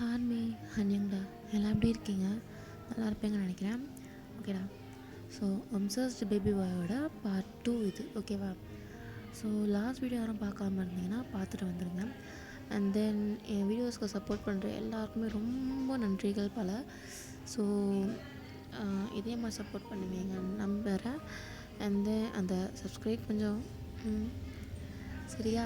ஹார்மி ஹன்யங்டா எல்லாம் எப்படி இருக்கீங்க? நல்லா இருப்பேங்கன்னு நினைக்கிறேன். ஓகேடா. ஸோ அம்சர்ஸ்ட் பேபி பாயோட பார்ட் 2 இது. ஓகேவா? ஸோ லாஸ்ட் வீடியோ யாரும் பார்க்காம இருந்தீங்கன்னா பார்த்துட்டு வந்துடுங்க. அண்ட் தென் என் வீடியோஸ்க்கு சப்போர்ட் பண்ணுற எல்லாருக்குமே ரொம்ப நன்றிகள் பல. ஸோ இதே மாதிரி சப்போர்ட் பண்ணுவீங்கன்னு நம்புகிறேன். அண்ட் தென் அந்த சப்ஸ்கிரைப் கொஞ்சம் சரியா?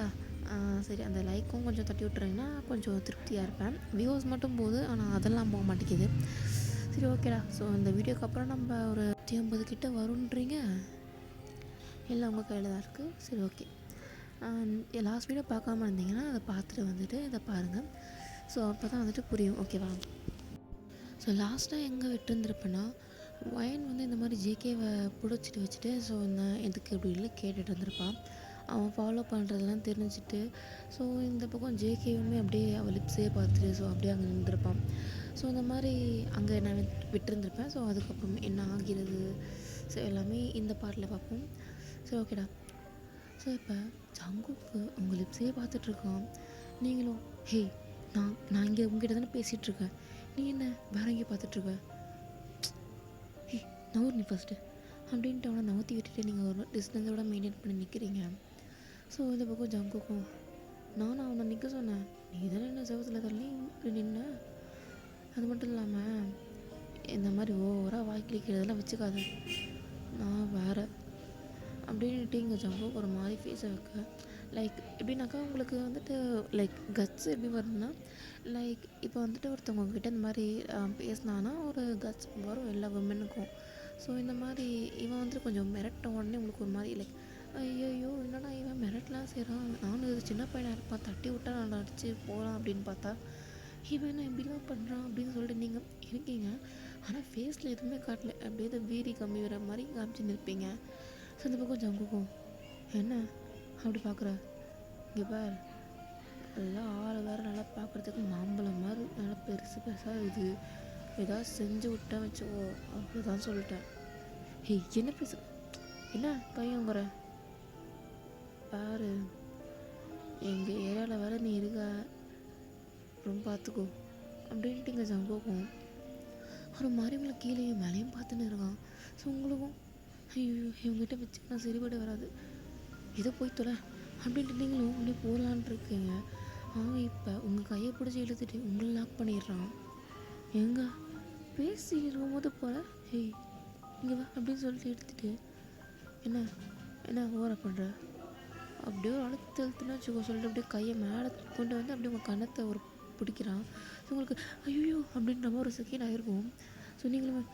சரி, அந்த லைக்கும் கொஞ்சம் தட்டி விட்டுறீங்கன்னா கொஞ்சம் திருப்தியாக இருப்பேன். வியூஸ் மட்டும் போகுது, ஆனால் அதெல்லாம் போக மாட்டேங்குது. சரி, ஓகேடா. ஸோ இந்த வீடியோக்கு அப்புறம் நம்ம ஒரு 150 கிட்ட வருன்றீங்க. எல்லாம் உங்கள் கையில் தான் இருக்குது. சரி, ஓகே. லாஸ்ட் வீடியோ பார்க்காம இருந்தீங்கன்னா அதை பார்த்துட்டு வந்துட்டு இதை பாருங்கள். ஸோ அப்போ தான் வந்துட்டு புரியும். ஓகேவா? ஸோ லாஸ்ட்டாக எங்கே விட்டுருந்துருப்பேன்னா, வயன் வந்து இந்த மாதிரி ஜேகேவை பிடிச்சிட்டு வச்சுட்டு ஸோ நான் எதுக்கு இப்படி இல்லை கேட்டுட்டு இருந்திருப்பான். அவன் ஃபாலோ பண்ணுறதெல்லாம் தெரிஞ்சுட்டு ஸோ இந்த பக்கம் ஜேகேவுமே அப்படியே அவள் லிப்ஸே பார்த்துட்டு ஸோ அப்படியே அங்கே நின்றுருப்பான். ஸோ இந்த மாதிரி அங்கே நான் விட்டுருந்துருப்பேன். ஸோ அதுக்கப்புறம் என்ன ஆகிறது ஸோ எல்லாமே இந்த பாட்டில் பார்ப்போம். சரி, ஓகேடா. ஸோ இப்போ ஜங்குக்கு உங்கள் லிப்ஸே பார்த்துட்ருக்கான். நீங்களும் ஹே நான் இங்கே உங்ககிட்ட தானே பேசிகிட்ருக்கேன், நீ என்ன வேற எங்கேயும் பார்த்துட்ருக்க, ஹே நவர் நீ ஃபஸ்ட்டு அப்படின்ட்டு அவனை நவுத்தி விட்டுட்டு நீங்கள் ஒரு டிஸ்டன்ஸோட மெயின்டைன் பண்ணி நிற்கிறீங்க. ஸோ இந்த பக்கம் ஜங்குக்கும் நானும் அவனை நிற்க சொன்னேன், நீ தானே என்ன செவத்தில் தள்ளி நின்ன. அது மட்டும் இல்லாமல் இந்த மாதிரி ஓவராக வாய் கிளிக்கிறதெல்லாம் வச்சுக்காது, நான் வேறு அப்படின்ட்டு இங்கே ஜங்குக்கு ஒரு மாதிரி ஃபேஸை வைக்க. லைக் எப்படின்னாக்கா உங்களுக்கு வந்துட்டு லைக் கட்ஸ் எப்படி வருதுன்னா, லைக் இப்போ வந்துட்டு ஒருத்தவங்க கிட்ட இந்த மாதிரி பேசினான்னா ஒரு கட்ஸ் வரும் எல்லா விமனுக்கும். ஸோ இந்த மாதிரி இவன் வந்துட்டு கொஞ்சம் மிரட்ட உடனே உங்களுக்கு ஒரு மாதிரி லைக் ஐயோ என்னடா இவன் மிரட்டலாம் செய்கிறான், நானும் இது சின்ன பையனாக இருப்பான், தட்டி விட்டா நான் அடிச்சு போகலாம் அப்படின்னு பார்த்தா இவன் என்ன இப்படிலாம் பண்ணுறான் அப்படின்னு சொல்லிட்டு நீங்கள் இருக்கீங்க. ஆனால் ஃபேஸில் எதுவுமே காட்டல, அப்படியே இது வீரி கம்மி வர மாதிரி காமிச்சு நிற்பீங்க. ஸோ இந்த பக்கம் ஜங்குக்கும் என்ன அப்படி பார்க்குற, இங்கே பார் எல்லாம் ஆள் வேறு நல்லா பார்க்குறதுக்கு மாம்பழம் மாதிரி நல்லா பெருசு பெருசாக இது, ஏதாவது செஞ்சு விட்டேன் வச்சுக்கோ அப்படி தான் சொல்லிட்டேன். ஹே என்ன பேசு, என்ன கையங்குற பாரு, எங்கள் ஏரியாவில் வேறு நீ இருக்க ரொம்ப பார்த்துக்கோ அப்படின்ட்டு இங்கே ஜங்குக்கும் ஒரு மாதிரி கீழேயும் மேலேயும் பார்த்துன்னு இருக்கான். ஸோ உங்களுக்கும் ஐயோ இவங்ககிட்ட வச்சுக்கிட்டா சரிபட்டு வராது, ஏதோ போய் தொலை அப்படின்ட்டு நீங்களும் அப்படியே போகலான் இருக்கீங்க. அவன் இப்போ உங்கள் கையை பிடிச்சி இழுத்துட்டு உங்களை லாக் பண்ணிடுறான். எங்க பேசி இருக்கும்போது போல ஹேய் இங்கே வா அப்படின்னு சொல்லிட்டு எடுத்துட்டு என்ன என்ன ஓவரா பண்ணுற அப்படியே அழுத்து அழுத்துனா வச்சுக்கோ சொல்லிட்டு அப்படியே கையை மேலே கொண்டு வந்து அப்படியே உங்கள் கன்னத்தை ஒரு பிடிக்கிறான். ஸோ உங்களுக்கு ஐயோ அப்படின்ற மாதிரி ஒரு செகண்ட் ஆகிருக்கும். ஸோ நீங்களும்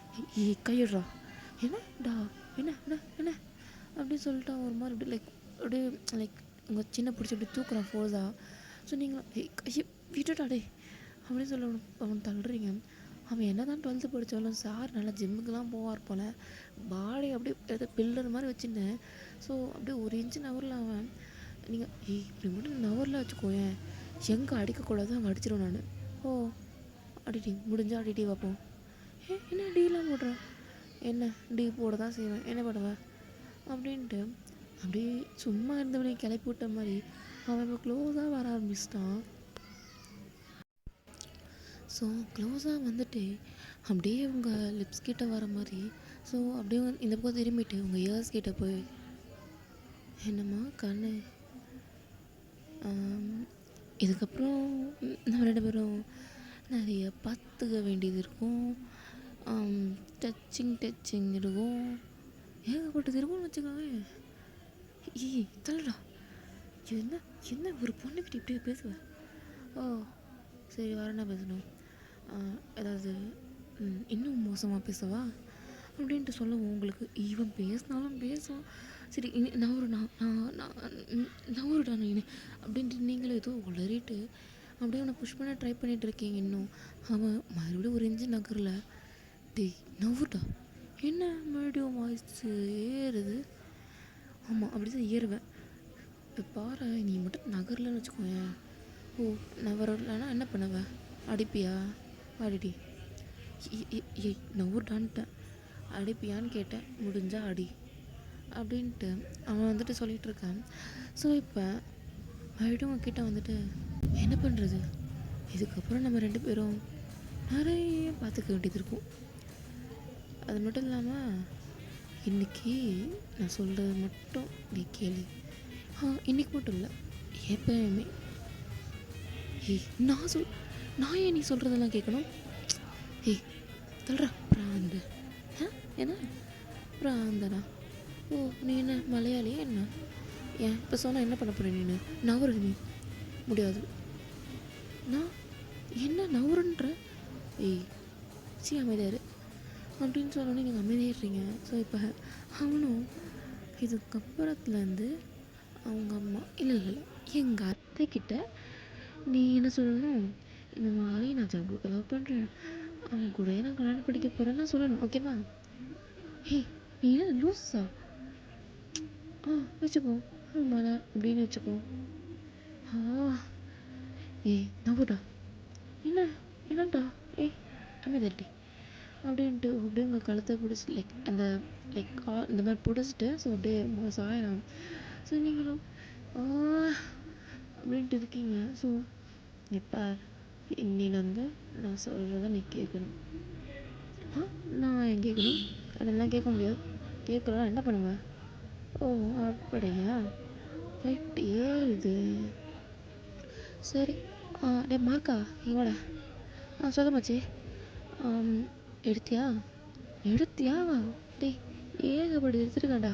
கையிடுறா என்னடா என்ன என்ன என்ன அப்படின்னு சொல்லிட்டு ஒரு மாதிரி அப்படியே அப்படியே லைக் உங்கள் சின்ன பிடிச்சி அப்படி தூக்குறான் ஃபோர்ஸாக. ஸோ நீங்களும் கையை விட்டுட்டாடே அப்படின்னு சொல்லி அவன் தள்ளுறீங்க. அவன் என்ன தான் 12th படித்தாலும் சார் நல்லா ஜிம்முக்கெலாம் போவார் போல், பாடி அப்படியே ஏதோ பில்லர் மாதிரி வச்சுருந்தேன். ஸோ அப்படியே ஒரு இன்ச்சு நவரில் அவன் நீங்கள் இப்படி மட்டும் நவரில் வச்சுக்கோயேன், எங்கே அடிக்கக்கூடாது அங்கே அடிச்சிடுவேன் நான். ஓ அடிடி முடிஞ்சா அடிடி பார்ப்போம். என்ன டீலாம் போடுறேன், என்ன டீ போட தான் செய்வேன், என்ன பண்ணுவேன் அப்படின்ட்டு அப்படியே சும்மா இருந்தவனே கிளப்பி விட்ட மாதிரி அவன் இப்போ க்ளோஸாக வர ஆரம்பிச்சிட்டான். ஸோ க்ளோஸாக வந்துட்டு அப்படியே உங்கள் லிப்ஸ் கிட்ட வர மாதிரி ஸோ அப்படியே இந்த பக்கம் திரும்பிட்டு உங்கள் இயர்ஸ் கிட்ட போய் என்னம்மா கண்ணு, இதுக்கப்புறம் நம்ம 2 பேரும் நிறைய பார்த்துக்க வேண்டியது இருக்கும், டச்சிங் இருக்கும், ஏகப்பட்டது இருக்கும்னு வச்சுக்கோங்க. தள்ளடா, என்ன என்ன ஒரு பொண்ணுக்கிட்ட இப்படியே பேசுவேன். ஓ சரி, வேறு என்ன பேசணும், ஏதாவது இன்னும் மோசமாக பேசவா அப்படின்ட்டு சொல்லவும் உங்களுக்கு இவன் பேசினாலும் பேசுவான். சரி நவருடா நீ அப்படின்ட்டு நீங்களும் ஏதோ உளறிட்டு அப்படியே அவனை புஷ் பண்ண ட்ரை பண்ணிகிட்டு இருக்கீங்க. இன்னும் அவன் மறுபடியும் ஒரு இன்ச்சு நகரில் டேய் நவருடா என்ன மறுபடியும் வாய்ஸ் ஏறுது. ஆமாம் அப்படி தான் ஏறுவேன். இப்போ பாரு நீ மட்டும் நகரலன்னு வச்சுக்கோயேன். ஓ நவரலன்னா என்ன பண்ணுவேன், அடிப்பியா, அடிடி. நவருடான்ட்டேன், அடிப்பியான்னு கேட்டேன், முடிஞ்சா அடி அப்படின்ட்டு அவன் வந்துட்டு சொல்லிகிட்டு இருக்கான். ஸோ இப்போ மறுபடியும் உங்ககிட்ட வந்துட்டு என்ன பண்ணுறது, இதுக்கப்புறம் நம்ம 2 பேரும் நிறைய பார்த்துக்க வேண்டியது இருக்கும். அது மட்டும் இல்லாமல் இன்றைக்கி நான் சொல்கிறது மட்டும் நீ கேளு. இன்றைக்கி மட்டும் இல்லை, எப்பயுமே. நான் ஏன் நீ சொல்கிறதெல்லாம் கேட்கணும்? தல்றா பிராந்த. என்ன பிராந்தனா? ஓ, நீ என்ன மலையாளியா என்ன? ஏன் இப்போ சொன்னால் என்ன பண்ண போகிற? நீ நவரு. நீ முடியாது. நான் என்ன நவருன்ற? அமைதியாரு அப்படின்னு சொன்னோன்னே நீங்கள் அமைதியாடுறீங்க. ஸோ இப்போ அவனும் இதுக்கப்புறத்துலேருந்து அவங்க அம்மா இல்லை எங்கள் அத்தைக்கிட்ட நீ என்ன சொல்லணும், இந்த மாதிரி நான் ஜங்குக்கு லவ் பண்ணுறேன், அவங்க கூட நான் கல்யாணம் படிக்க போகிறேன்னு சொல்லணும். ஓகேவா? நீ என்ன லூஸா? வச்சுக்கோ மலை அப்படின்னு வச்சுக்கோ. நவுடா. என்னடா? அமைதியாட்டி அப்படின்ட்டு அப்படியே உங்கள் கழுத்தை பிடிச்சி அந்த இந்த மாதிரி பிடிச்சிட்டு ஸோ அப்படியே சாயலாம். ஸோ நீங்களும் அப்படின்ட்டு இருக்கீங்க. ஸோ இப்போ இன்னிலேருந்து நான் சொல்கிறத நீ கேட்கணும். நான் ஏன் கேட்கணும்? அதெல்லாம் கேட்க முடியாது. கேட்கலாம் என்ன பண்ணுவேன்? ஓ, அப்படியா? ரைட், ஏறுது. சரி. டே மார்க்கா இங்கோட. சொதமாச்சு. எடுத்தியா? டே ஏகப்படி எடுத்துருக்காண்டா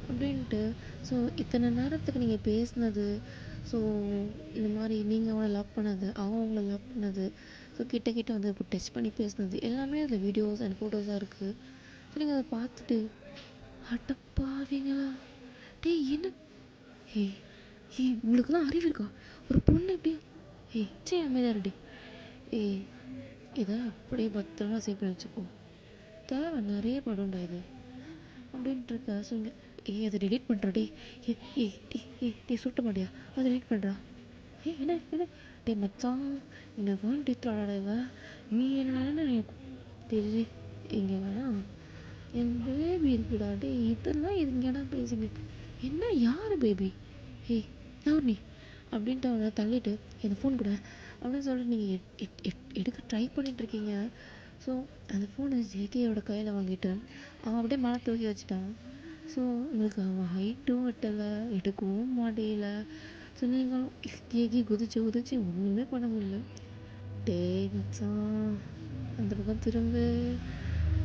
அப்படின்ட்டு. ஸோ இத்தனை நேரத்துக்கு நீங்கள் பேசினது, ஸோ இந்த மாதிரி நீங்கள் அவளை லவ் பண்ணது, அவங்கள லவ் பண்ணது, ஸோ கிட்ட வந்து இப்போ டெஸ்ட் பண்ணி பேசினது எல்லாமே அதில் வீடியோஸ் அண்ட் ஃபோட்டோஸாக இருக்குது. ஸோ நீங்கள் அதை பார்த்துட்டு அட்டப்பாவீங்களா? என்ன உங்களுக்குலாம் அறிவு இருக்கா? ஒரு பொண்ணு எப்படி அமைதியாக ரெடி. இதை அப்படியே பத்திரமா சேவ் பண்ணி வச்சுக்கோ. தேவை நிறைய படம்டா இது அப்படின்ட்டு இருக்க. சொல்லுங்க. அதை டெலீட் பண்ணுறா. டே சுட்ட மாட்டியா? அதை டெலீட் பண்ணுறா. என்ன டே மச்சான், என்னை வேண்டித்தாடாடா. நீ என்ன தெரியுது இங்கே வேணாம், என் பேபி இருக்குடா. டே இதெல்லாம் இதுங்கடா பேசிக்கிட்டு என்ன? யார் பேபி? நீ அப்படின்ட்டு அவனை தள்ளிட்டு எனக்கு ஃபோன் கூட அப்படின்னு சொல்லிட்டு நீங்கள் எடுக்க ட்ரை பண்ணிகிட்ருக்கீங்க. ஸோ அந்த ஃபோனை ஜேகேயோட கையில் வாங்கிட்டு அவன் அப்படியே மழை தூக்கி வச்சுட்டான். ஸோ உங்களுக்கு அவன் ஹைட்டும் வெட்டலை, எடுக்கவும் மாட்டேல. ஸோ நீங்களும் ஜேகே குதிச்சு ஒன்றுமே பண்ண முடியல. டே மச்சான், அந்த பக்கம் திரும்ப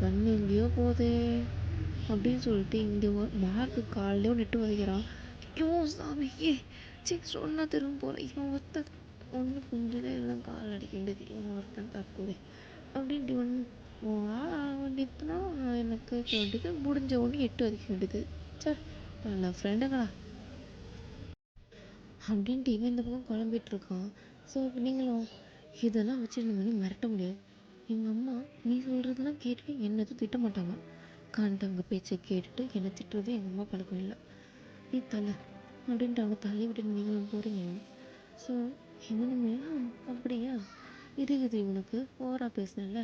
கண் எங்கேயோ போதே அப்படின்னு சொல்லிட்டு இங்கே மார்க்கு காலையிலே நெட்டு வதைக்கிறான். ஐயோ சாமி, சொன்னா திரும்ப போகிறேன். இவன் ஒருத்தன் ஒன்று கொஞ்ச நேரம் கால் அடிக்கின்றது, இவன் ஒருத்தன் தற்கொலை அப்படின்ட்டு வேண்டியதுனா எனக்கு கேட்க வேண்டியது, முடிஞ்ச ஒன்று எட்டு வதைக்க வேண்டியது. சார் நல்ல ஃப்ரெண்டுங்களா அப்படின்ட்டு இவன் இந்த பக்கம் குழம்பிகிட்ருக்கான். ஸோ இப்போ நீங்களும் இதெல்லாம் வச்சு இந்த மாதிரி மிரட்ட முடியாது. எங்கள் அம்மா நீ சொல்கிறதெல்லாம் கேட்டு என்னை திட்ட மாட்டாங்க. காண்டவங்க பேச்சை கேட்டுட்டு என்னை திட்டுறது எங்கள் அம்மா பழக்கம் இல்லை. நீ தலை அப்படின்ட்டு அவங்க தள்ளி விட்டு நீங்களும் போகிறீங்க. ஸோ இவனுமே அப்படியா இருக்குது, இவனுக்கு ஓவராக பேசினல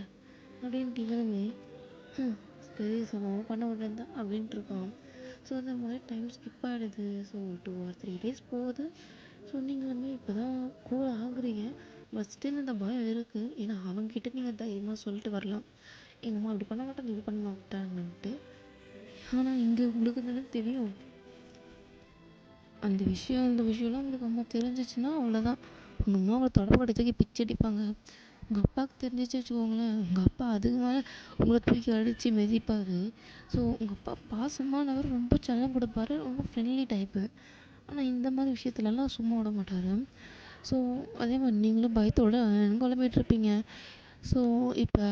அப்படின்ட்டு இவனுமே பெரிய சம்பவம் பண்ண விடுறேன் அப்படின்ட்டு இருக்கான். ஸோ அந்த மாதிரி டைம் ஸ்கிப் ஆகிடுது. ஸோ 2 or 3 days போகுது. ஸோ நீங்களுமே இப்போ தான் கூல் ஆகுறீங்க. பட் ஸ்டில் இந்த பயம் இருக்குது. ஏன்னா அவங்ககிட்ட நீங்கள் தைரியமாக சொல்லிட்டு வரலாம், எங்கள் அம்மா அப்படி பண்ண மாட்டாங்க, இது பண்ண மாட்டாங்கன்ட்டு. ஆனால் இங்கே உங்களுக்கு தானே தெரியும் இந்த விஷயம்லாம் உங்களுக்கு அம்மா தெரிஞ்சிச்சுன்னா அவ்வளோதான். உங்கள் அம்மா அவங்களை தொடர்படுத்தி பிச்சை அடிப்பாங்க. உங்கள் அப்பாவுக்கு தெரிஞ்சிச்சு வச்சுக்கோங்களேன், உங்கள் அப்பா அதுக்கு மேலே உங்களை தூக்கி அடித்து மிதிப்பார். ஸோ உங்கள் அப்பா பாசமானவர், ரொம்ப செல்லம் கொடுப்பார், ரொம்ப ஃப்ரெண்ட்லி டைப்பு. ஆனால் இந்த மாதிரி விஷயத்துலலாம் சும்மா விட மாட்டார். ஸோ அதே மாதிரி நீங்களும் பயத்தோடு குழம்பிகிட்ருப்பீங்க. ஸோ இப்போ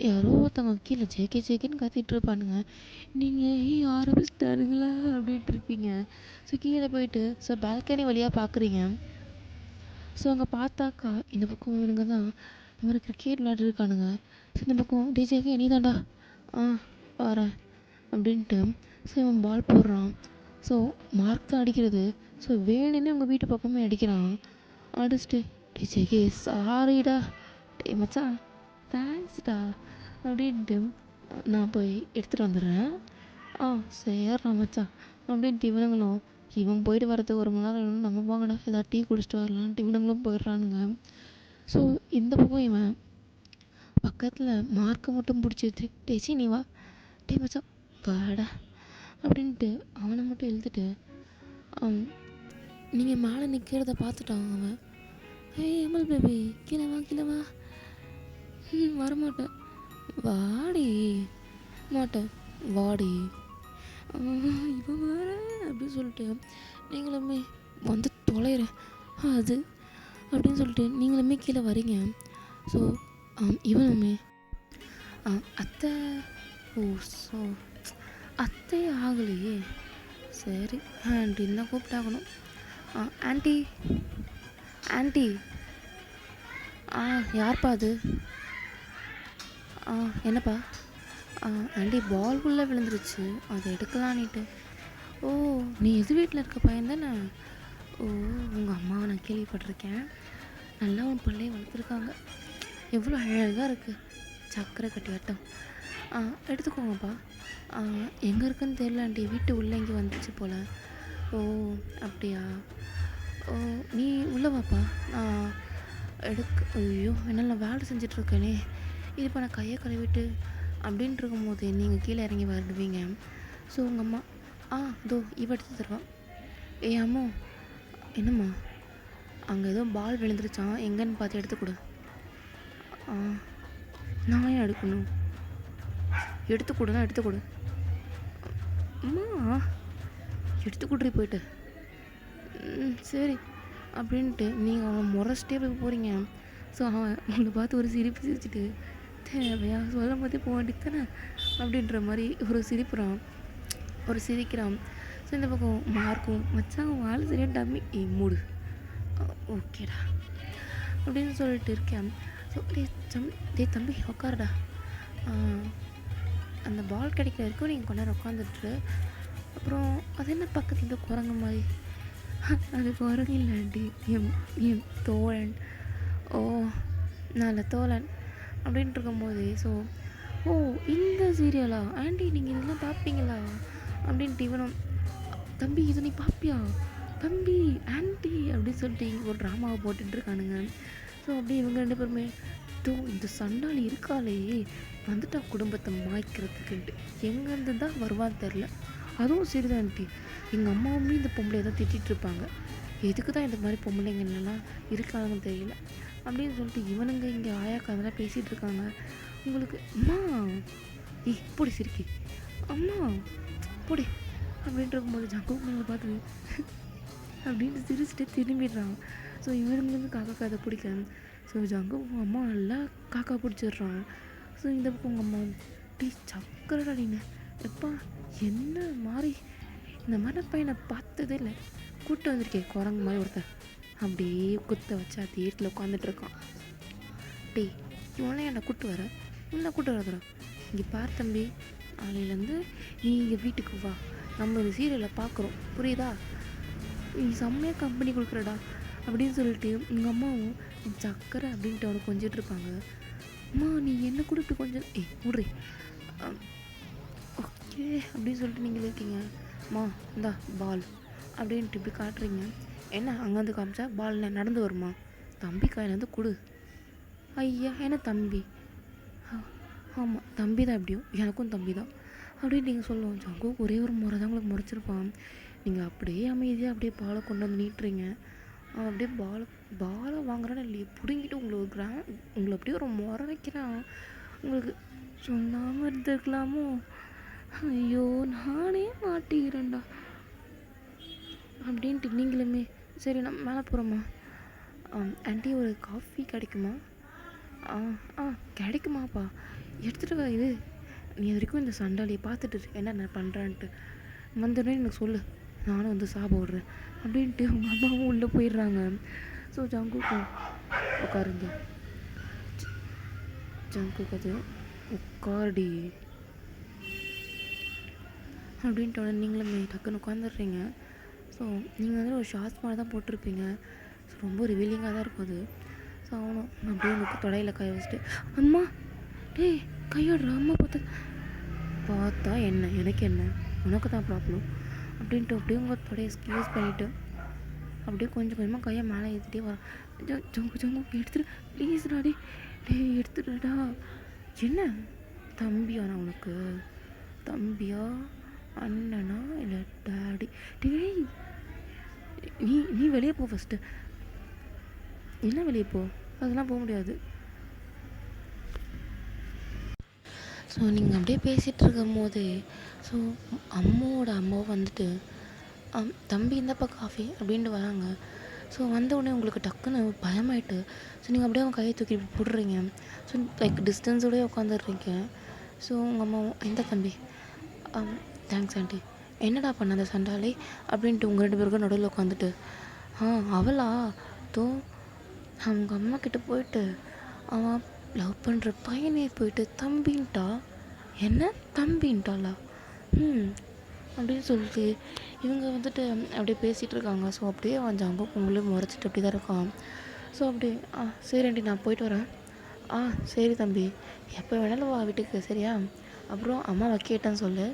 யாரோ ஒருத்தவங்க கீழே ஜேகேன்னு கத்திட்டு இருப்பானுங்க. நீங்கள் ஆரம்பிச்சிட்டாருங்களா அப்படின்ட்டு இருப்பீங்க. ஸோ கீழே போயிட்டு ஸோ பால்கனி வழியாக பார்க்குறீங்க. ஸோ அங்கே பார்த்தாக்கா இந்த பக்கம் இவனுங்க தான் இந்த மாதிரி கிரிக்கெட் விளையாடிருக்கானுங்க. ஸோ இந்த பக்கம் ஜேகே நீ தாண்டா வரேன் அப்படின்ட்டு ஸோ இவன் பால் போடுறான். ஸோ மார்க் தான் அடிக்கிறது. ஸோ வேணுன்னே உங்கள் வீட்டு பக்கமே அடிக்கிறான். அடிச்சுட்டு ஜேகே சாரிடா, டே மச்சான் தேங்க்ஸ்டா அப்படின்ட்டு நான் போய் எடுத்துகிட்டு வந்துடுறேன். சரிடா மச்சான் அப்படின்ட்டு இவனுங்களும் இவன் போயிட்டு வரதுக்கு 1 மணி நேரம் நம்ம வாங்கடா ஏதாவது டீ குடிச்சிட்டு வரலான்ட்டு இவனுங்களும் போயிடுறானுங்க. ஸோ இந்த பக்கம் இவன் பக்கத்தில் மார்க்கை மட்டும் பிடிச்சி டேச்சி நீ வா டே மச்சான் வாடா அப்படின்ட்டு அவனை மட்டும் இழுத்துட்டு நீங்கள் மேலே நிற்கிறத பார்த்துட்டான் அவன். ஏய் எமல் பேபி கீழே வா கீழே வா. வரமாட்டேன். வாடி மாட்டேன் வாடி. இவன் வேற அப்படின்னு சொல்லிட்டு நீங்களுமே வந்து தொலைகிறேன் அது அப்படின்னு சொல்லிட்டு நீங்களுமே கீழே வரீங்க. ஸோ இவனுமே அத்தை ஓ ஸோ அத்தை ஆகலையே சரி ஆண்டின்னு தான் கூப்பிட்டாகணும். ஆண்டி ஆண்டி யார்ப்பா அது? என்னப்பா? ஆண்டி பால் உள்ளே விழுந்துருச்சு அதை எடுக்கலான்னுட்டு. ஓ நீ எது வீட்டில் இருக்க பையன் தானே? ஓ உங்கள் அம்மாவை நான் கேள்விப்பட்டிருக்கேன். நல்லா உன் பிள்ளைய வளர்த்துருக்காங்க. எவ்வளோ அழகாக இருக்குது சக்கரை கட்டியாட்டம். எடுத்துக்கோங்கப்பா. எங்கே இருக்குன்னு தெரியல ஆண்டி. வீட்டு உள்ளே இங்கே வந்துச்சு போல். ஓ அப்படியா? ஓ நீ உள்ளே வாப்பா. ஐயோ என்னால் நான் வேலை செஞ்சிட்ருக்கேனே இது இப்போ நான் கையை கழுவிட்டு அப்படின்ட்டு இருக்கும்போது நீங்கள் கீழே இறங்கி வருவீங்க. ஸோ உங்கள் அம்மா இதோ இவ எடுத்து தருவான். அம்மா என்னம்மா? அங்கே ஏதோ பால் விழுந்துருச்சான் எங்கன்னு பார்த்து எடுத்துக்கொடு. நான் ஏன் எடுக்கணும்? எடுத்துக்கொடுனா எடுத்துக்கொடு. அம்மா எடுத்துக்கொடுறி போயிட்டு. சரி அப்படின்ட்டு நீங்கள் அவன் முறைச்சிட்டே போய் போகிறீங்க. ஸோ அவன் உங்களை பார்த்து ஒரு சிரிப்பு சிரிச்சுட்டு தேவையா சொல்லும் போதே போக வேண்டியது தானே அப்படின்ற மாதிரி ஒரு சிரிக்கிறான். ஸோ இந்த பக்கம் மார்க்கும் மச்சான் வாழ் சரியாக டம்மி மூடு ஓகேடா அப்படின்னு சொல்லிட்டு இருக்கேன். ஸோ டே தம்பி உட்காருடா. அந்த பால் கிடைக்கிற வரைக்கும் நீங்கள் கொஞ்ச நேரம் உட்காந்துட்டு அப்புறம் அது என்ன பக்கத்தில் குரங்கு மாதிரி? அது குரங்கு இல்லை ஆண்டி, என் தோழன். ஓ நல்ல தோழன் அப்படின்ட்டு இருக்கும்போது ஸோ ஓ இந்த சீரியலா ஆண்டி நீங்கள் இதெல்லாம் பார்ப்பீங்களா அப்படின்ட்டு இவனும் தம்பி இதை நீ பார்ப்பியா தம்பி ஆண்டி அப்படின்னு சொல்லிட்டு ஒரு ட்ராமாவை போட்டுட்ருக்கானுங்க. ஸோ அப்படியே இவங்க 2 பேருமே இந்த சண்டாளி இருக்காளே வந்துட்டா குடும்பத்தை மாய்க்கிறதுக்குன்ட்டு எங்கேருந்து தான் வருவான்னு தெரில. அதுவும் சரிதான் ஆண்டி, எங்கள் அம்மாவுமே இந்த பொம்பளை தான் திட்டிகிட்ருப்பாங்க. எதுக்கு தான் இந்த மாதிரி பொம்பளைங்க என்னெல்லாம் இருக்காங்கன்னு தெரியல அப்படின்னு சொல்லிட்டு இவனுங்க இங்கே ஆயாக்கா அதெல்லாம் பேசிகிட்டு இருக்காங்க. உங்களுக்கு அம்மா பொடி சிரிக்கி அம்மா பொடி அப்படின்ட்டு இருக்கும்போது ஜங்குங்களை பார்த்து அப்படின்னு சிரிச்சுட்டு திரும்பிடுறான். ஸோ இவனுங்களுக்கு காக்கா கதை பிடிக்க ஸோ ஜங்கு உங்கள் அம்மா நல்லா காக்கா பிடிச்சிடுறான். ஸோ இந்த பக்கம் உங்கள் அம்மா சக்கரடா நீங்க எப்பா என்ன மாதிரி இந்த மாதிரி பையனை பார்த்ததே இல்லை கூட்டு வந்திருக்கேன் குரங்கு மாதிரி ஒருத்தன் அப்படியே குத்த வச்சு அது ஏட்டில் உட்காந்துட்ருக்கான். இவனே என்னை கூட்டு வர என்ன கூட்டு வரதுடா இங்கே பார் தம்பி நாளையிலேருந்து நீ இங்கே வீட்டுக்கு வா நம்ம இந்த சீரியலை பார்க்குறோம் புரியுதா? நீ செம்மையாக கம்பெனி கொடுக்குறடா அப்படின்னு சொல்லிட்டு எங்கள் அம்மாவும் சக்கரை அப்படின்ட்டு அவனை கொஞ்சிட்டு இருப்பாங்க. அம்மா நீ என்ன கூப்பிட்டு கொஞ்சம் விட்றி ஓகே அப்படின்னு சொல்லிட்டு நீங்கள் இருக்கீங்க. அம்மா இந்தா பால் அப்படின்ட்டு இப்படி காட்டுறீங்க. என்ன அங்கேருந்து காமிச்சா பால் நடந்து வருமா? தம்பி கையிலேருந்து கொடு. ஐயா என்ன தம்பி? ஆமாம் தம்பி தான் எப்படியும் எனக்கும் தம்பி தான் அப்படின்னு நீங்கள் சொல்லுவோம். ஜங்கு ஒரே ஒரு முறை தான் உங்களுக்கு முறைச்சிருப்பான். நீங்கள் அப்படியே அமைதியாக அப்படியே பாலை கொண்டு வந்து நீட்டுறீங்க. அவன் அப்படியே பாலை வாங்குறான்னு இல்லையே பிடுங்கிட்டு உங்களை அப்படியே ஒரு முறை வைக்கிறான். உங்களுக்கு சொல்லாமல் இருந்திருக்கலாமோ? ஐயோ நானே மாட்டிக்கிறேன்டா அப்படின்ட்டு நீங்களுமே சரி நம்ம மேலே போகிறோம்மா. ஆண்டி ஒரு காஃபி கிடைக்குமா? கிடைக்குமாப்பா எடுத்துகிட்டு வா. இது நீ இது வரைக்கும் இந்த சண்டாளியை பார்த்துட்டு என்ன நான் பண்ணுறான்ட்டு வந்தோடனே எனக்கு சொல்லு நானும் வந்து சாப்பிட்றேன் அப்படின்ட்டு உங்கள் அம்மாவும் உள்ளே போயிடுறாங்க. ஸோ ஜங்குக்கும் உட்காருங்க ஜங்குக்கு அது உட்காருடி அப்படின்ட்டு உடனே நீங்களும் டக்குன்னு உட்காந்துடுறீங்க. ஸோ நீங்கள் வந்து ஒரு ஷார்ட்ஸ் மாதிரி தான் போட்டிருப்பீங்க. ஸோ ரொம்ப ரிவீலிங்காக தான் இருக்கும் அது. ஸோ அவனும் அப்படியே உங்களுக்கு தொடையில் கை வச்சுட்டு அம்மா கையோடுற அம்மா பார்த்தா என்ன எனக்கு என்ன உனக்கு தான் ப்ராப்ளம் அப்படின்ட்டு அப்படியே உங்கள் தொடையை ஸ்கியூஸ் பண்ணிவிட்டு அப்படியே கொஞ்சம் கொஞ்சமாக கையை மேலே ஏற்றிட்டே வரான். ஜங்கு ஜங்கு எடுத்துட்டு ப்ளீஸ்டா டே எடுத்துடுடா. என்ன தம்பியா நான் உனக்கு? தம்பியா அண்ணனா இல்லை டாடி? டேய் நீ நீ வெளியே போ ஃபஸ்ட்டு. என்ன வெளியே போ? அதெல்லாம் போக முடியாது. ஸோ நீங்கள் அப்படியே பேசிகிட்டு இருக்கும் போது ஸோ அம்மாவை வந்துட்டு தம்பி இந்தப்பா காஃபி அப்படின்ட்டு வராங்க. ஸோ வந்தவுடனே உங்களுக்கு டக்குன்னு பயமாயிட்டு ஸோ நீங்கள் அப்படியே அவங்க கையை தூக்கி போடுறீங்க. ஸோ லைக் டிஸ்டன்ஸோடய உட்காந்துடுறீங்க. ஸோ உங்கள் அம்மாவும் இந்த தம்பி தேங்க்ஸ் ஆண்டி என்னடா பண்ண அந்த சண்டாலே அப்படின்ட்டு உங்கள் 2 பேருக்கும் நடுவில் உட்காந்துட்டு அவளா தோ அவங்க அம்மா கிட்ட போயிட்டு அவன் லவ் பண்ணுற பையனே போயிட்டு தம்பின்ட்டா. என்ன தம்பின்ட்டாளா? அப்படின்னு சொல்லிட்டு இவங்க வந்துட்டு அப்படியே பேசிகிட்டு இருக்காங்க. ஸோ அப்படியே வந்தாங்க உங்களே முறைச்சிட்டு அப்படி தான் இருக்கான். ஸோ அப்படியே சரி ஆண்டி நான் போயிட்டு வரேன். சரி தம்பி எப்போ வேணாலும் வா வீட்டுக்கு சரியா? அப்புறம் அம்மாவை கேட்டேன்னு சொல்லு.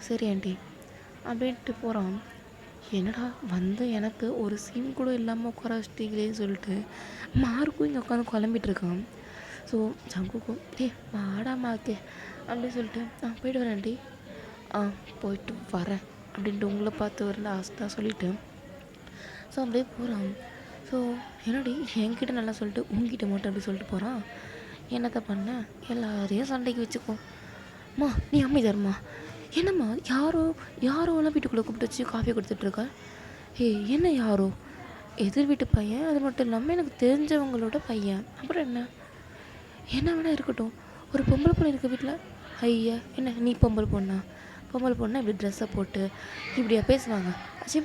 சரி ஆண்டி அப்படின்ட்டு போகிறான். என்னடா வந்து எனக்கு ஒரு சீன் கூட இல்லாமல் உட்கார வச்சிட்டீங்களேன்னு சொல்லிட்டு மார்க்கும் இங்கே உட்காந்து குழம்பிட்டு இருக்கான். ஸோ ஜங்குக்கும் வாடா மாக்கே அப்படின்னு சொல்லிட்டு போயிட்டு வரேன் ஆண்டி. போயிட்டு வரேன் அப்படின்ட்டு உங்களை பார்த்து ஒரு லாஸ்ட்டாக சொல்லிவிட்டு ஸோ அப்படியே போகிறான். ஸோ என்னடி என்கிட்ட நல்லா சொல்லிட்டு உங்ககிட்ட மட்டும் அப்படி சொல்லிட்டு போகிறான். என்னத்தை பண்ண எல்லாரையும் சண்டைக்கு வச்சுக்கோ. நீ அமைதியாரும்மா. என்னம்மா யாரோலாம் வீட்டுக்குள்ளே கூப்பிட்டு வச்சு காஃபி கொடுத்துட்ருக்க? என்ன யாரோ? எதிர் வீட்டு பையன், அது மட்டும் இல்லாமல் எனக்கு தெரிஞ்சவங்களோட பையன். அப்புறம் என்ன வேணா இருக்கட்டும். ஒரு பொம்பளை பொண்ணு இருக்க வீட்டில் ஐயா என்ன நீ பொம்பளை பொண்ணா இப்படி ட்ரெஸ்ஸை போட்டு இப்படியா பேசுவாங்க?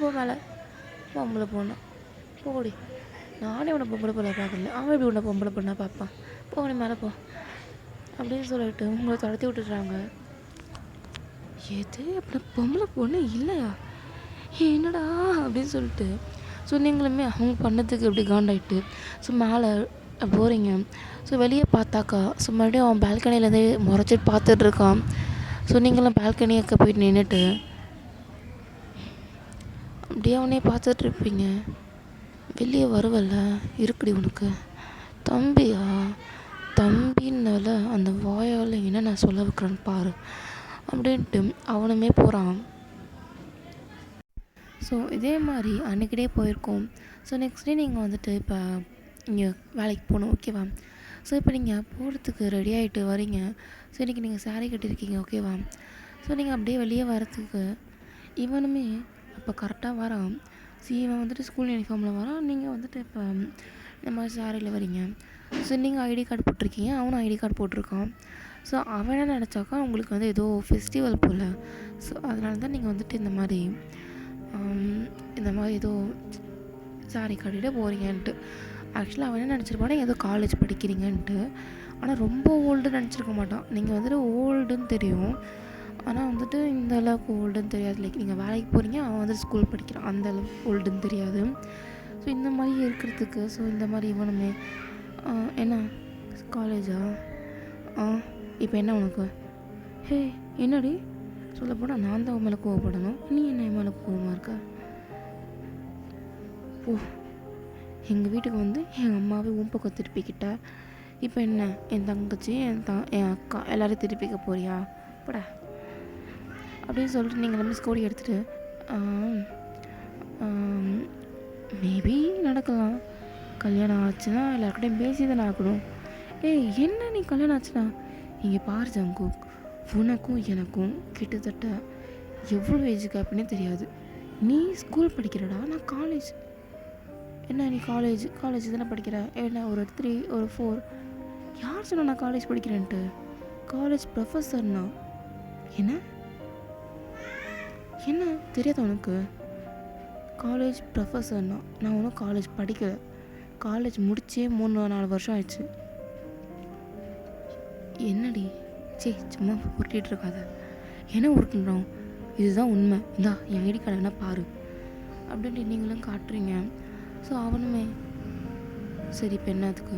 போ மேலே பொம்பளை பொண்ணா போடி. நானே உன்னை பொம்பளை பொண்ணை பார்க்கல, அவன் இப்படி உன்னை பொம்பளை பொண்ணா பார்ப்பான். போனே மேலே போ அப்படின்னு சொல்லிட்டு உங்களை துரத்தி விட்டுடுறாங்க. எது அப்படி பொம்பளை பொண்ணு இல்லையா? என்னடா அப்படின்னு சொல்லிட்டு ஸோ நீங்களுமே அவங்க பண்ணதுக்கு எப்படி காண்டாயிட்டு ஸோ மேலே போகிறீங்க. ஸோ வெளியே பார்த்தாக்கா ஸோ மறுபடியும் அவன் பால்கனிலேருந்தே முறைச்சிட்டு பார்த்துட்ருக்கான். ஸோ நீங்களும் பால்கனியக்க போயிட்டு நின்றுட்டு அப்படியே அவனே பார்த்துட்ருப்பீங்க. வெளியே வருவல்ல இருக்குடி உனக்கு தம்பியா? தம்பின்னால அந்த வாயால் என்ன நான் சொல்ல வைக்கிறேன்னு பாரு அப்படின்ட்டு அவனுமே போகிறான். ஸோ இதே மாதிரி அன்றைக்கிட்டே போயிருக்கோம். ஸோ நெக்ஸ்ட் டே நீங்கள் வந்துட்டு இப்போ இங்கே வேலைக்கு போகணும் ஓகேவா? ஸோ இப்போ நீங்கள் போகிறதுக்கு ரெடி ஆகிட்டு வரீங்க. ஸோ இன்றைக்கி நீங்கள் சாரீ கட்டியிருக்கீங்க ஓகேவா? ஸோ நீங்கள் அப்படியே வெளியே வரத்துக்கு இவனுமே அப்போ கரெக்டாக வரான். இவன் வந்துட்டு ஸ்கூல் யூனிஃபார்மில் வரான். நீங்கள் வந்துட்டு இப்போ இந்த மாதிரி சாரியில் வரீங்க. ஸோ நீங்கள் ஐடி கார்டு போட்டிருக்கீங்க, அவனும் ஐடி கார்டு போட்டிருக்கான். ஸோ அவன் என்ன நினச்சாக்கா உங்களுக்கு வந்து ஏதோ ஃபெஸ்டிவல் போல். ஸோ அதனால தான் நீங்கள் வந்துட்டு இந்த மாதிரி ஏதோ சாரி கட்டிட்டு போகிறீங்கன்ட்டு. ஆக்சுவலாக அவன் என்ன நினச்சிருப்பானா ஏதோ காலேஜ் படிக்கிறீங்கன்ட்டு. ஆனால் ரொம்ப ஓல்டுன்னு நினச்சிருக்க மாட்டான். நீங்கள் வந்துட்டு ஓல்டுன்னு தெரியும், ஆனால் வந்துட்டு இந்த அளவுக்கு ஓல்டுன்னு தெரியாது. லைக் நீங்கள் வேலைக்கு போகிறீங்க, அவன் வந்து ஸ்கூல் படிக்கிறான், அந்த அளவுக்கு ஓல்டுன்னு தெரியாது. ஸோ இந்த மாதிரி இருக்கிறதுக்கு ஸோ இந்த மாதிரி இவனுமே என்ன காலேஜா? இப்போ என்ன உனக்கு? என்னடி சொல்ல போனால் நான் தான் உன் மேலே கோவப்படணும், நீ என்ன என் மேலே கோவமாக இருக்க? எங்கள் வீட்டுக்கு வந்து என் அம்மாவே உன் பக்கம் திருப்பிக்கிட்ட. இப்போ என்ன என் தங்கச்சி என் அக்கா எல்லோரும் திருப்பிக்க போறியா? போடா அப்படின்னு சொல்லிட்டு நீங்கள் எல்லாமே ஸ்கோடி எடுத்துகிட்டு மேபி நடக்கலாம். கல்யாணம் ஆச்சுன்னா எல்லாருக்கிட்டையும் பேசி தானே ஆகணும். என்ன நீ கல்யாணம் ஆச்சுன்னா இங்கே பாரு ஜங்கு, உனக்கும் எனக்கும் கிட்டத்தட்ட எவ்வளோ ஏஜ் கேப்னே தெரியாது. நீ ஸ்கூல் படிக்கிறடா, நான் காலேஜ். என்ன நீ காலேஜ் தானே படிக்கிற? என்ன ஒரு 3 ஒரு 4? யார் சொன்னா நான் காலேஜ் படிக்கிறேன்ட்டு? காலேஜ் ப்ரொஃபஸர்னா என்ன தெரியாத உனக்கு? காலேஜ் ப்ரொஃபஸர்னா நான் ஒன்றும் காலேஜ் படிக்கலை. காலேஜ் முடிச்சே 3-4 வருஷம் ஆயிடுச்சு. என்னடி சும்மா உருட்டிகிட்டு இருக்காத. என்ன உருட்டுறோம்? இதுதான் உண்மை. இந்தா என் ஐடி கார்டு வேணா பாரு அப்படின்ட்டு நீங்களும் காட்டுறீங்க. ஸோ அவனுமே சரி இப்போ என்னத்துக்கு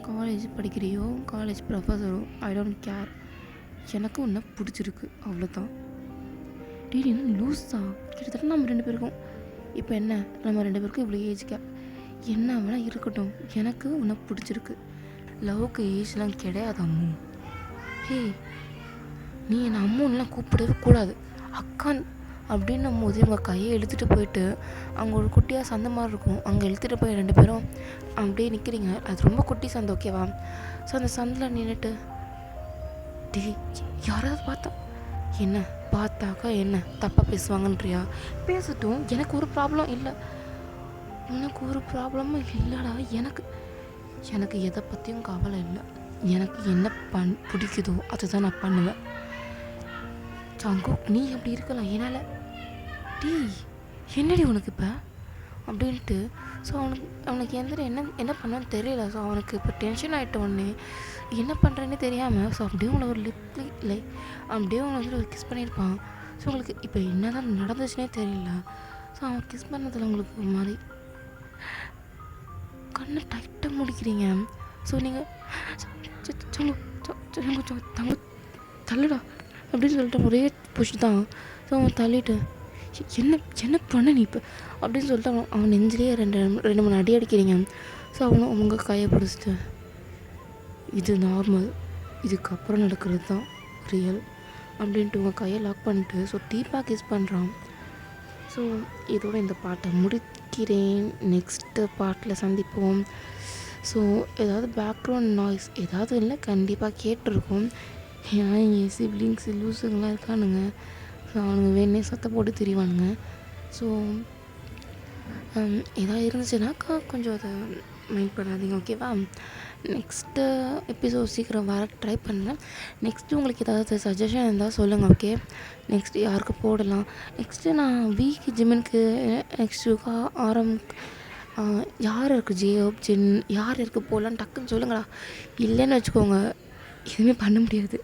காலேஜ் படிக்கிறியோ காலேஜ் ப்ரொஃபஸரோ ஐ டோன்ட் கேர், எனக்கு ஒன்று பிடிச்சிருக்கு அவ்வளோதான். என்ன லூஸா? கிட்டத்தட்ட நம்ம 2 பேருக்கும் இப்போ என்ன, நம்ம 2 பேருக்கும் இவ்வளோ ஏஜ் கேப், என்ன வேணால் இருக்கட்டும், எனக்கு உன்னை பிடிச்சிருக்கு. லவ்வுக்கு ஏஜ்லாம் கிடையாது அம்மு. ஹே, நீ என்னை அம்முன்னெலாம் கூப்பிடவே கூடாது. அக்கான் அப்படின்னும் போது இவங்க கையை இழுத்துட்டு போயிட்டு அங்கே ஒரு குட்டியாக சந்தை மாதிரி இருக்கும், அங்கே இழுத்துட்டு போய் 2 பேரும் அப்படியே நிற்கிறீங்க. அது ரொம்ப குட்டி சந்தை, ஓகேவா? ஸோ அந்த சந்தில் நின்றுட்டு, டேய் யாராவது என்ன பார்த்தாக்கா என்ன தப்பாக பேசுவாங்கன்றியா? பேசட்டும், எனக்கு ஒரு ப்ராப்ளம் இல்லை, உனக்கு ஒரு ப்ராப்ளமும் இல்லைடா. எனக்கு எதை பற்றியும் கவலை இல்லை. எனக்கு என்ன பிடிக்குதோ அதை தான் நான் பண்ணுவேன். சாங்கோ, நீ அப்படி இருக்கலாம் என்னால். டேய் என்னடி உனக்கு இப்போ அப்படின்ட்டு. ஸோ அவனுக்கு என்ன பண்ணான்னு தெரியல. ஸோ அவனுக்கு இப்போ டென்ஷன் ஆகிட்ட உடனே என்ன பண்ணுறேன்னு தெரியாமல் ஸோ அப்படியே உங்களை ஒரு அப்படியே உங்களை வந்து ஒரு கிஸ் பண்ணியிருப்பான். ஸோ உங்களுக்கு இப்போ என்ன தான் நடந்துச்சுன்னே தெரியல. ஸோ அவன் கிஸ் பண்ணதில் உங்களுக்கு ஒரு மாதிரி கண்ணை டைட்டாக முடிக்கிறீங்க. ஸோ நீங்கள் தங்க தள்ளுடா அப்படின்னு சொல்லிட்டு ஒரே புஷ் தான். ஸோ அவன் தள்ளிட்டு என்ன பண்ண நீ இப்போ அப்படின்னு சொல்லிட்டு அவன் நெஞ்சிலேயே 2-3 அடி அடிக்கிறீங்க. ஸோ அவனும் அவங்க கையை பிடிச்சிட்டு, இது நார்மல், இதுக்கப்புறம் நடக்கிறது தான் ரியல் அப்படின்ட்டு உங்கள் கையை லாக் பண்ணிட்டு ஸோ டீப்பாக கிஸ் பண்ணுறான். ஸோ இதோட இந்த பாட்டை முடிக்கிறேன். நெக்ஸ்ட்டு பாட்டில் சந்திப்போம். ஸோ ஏதாவது பேக்ரவுண்ட் நாய்ஸ் ஏதாவது இல்லை கண்டிப்பாக கேட்டிருக்கும். ஏன்னா என் சிப்ளிங்ஸ் லூஸுங்கெலாம் இருக்கானுங்க. ஸோ அவனுங்க வேணே சத்தம் போட்டு திரிவானுங்க. ஸோ ஏதாவது இருந்துச்சுனாக்கா கொஞ்சம் அதை மைண்ட் பண்ணாதீங்க, ஓகேவா? நெக்ஸ்ட்டு எபிசோட் சீக்கிரம் வர ட்ரை பண்ணுறேன். நெக்ஸ்ட்டு உங்களுக்கு ஏதாவது சஜஷன் இருந்தால் சொல்லுங்கள், ஓகே? நெக்ஸ்ட்டு யாருக்கு போடலாம்? நெக்ஸ்ட்டு நான் வீக்கு ஜிம்முக்கு நெக்ஸ்ட்டு ஆரம் யார் இருக்குது, ஜேயோப் ஜின் யார் இருக்குது போடலான்னு டக்குன்னு சொல்லுங்களா. இல்லைன்னு வச்சுக்கோங்க, எதுவுமே பண்ண முடியாது.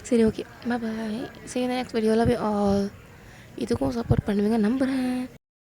சரி, ஓகே, பாய். சரி, நெக்ஸ்ட் வீடியோவில் இதுக்கும் சப்போர்ட் பண்ணுவீங்க நம்புகிறேன்.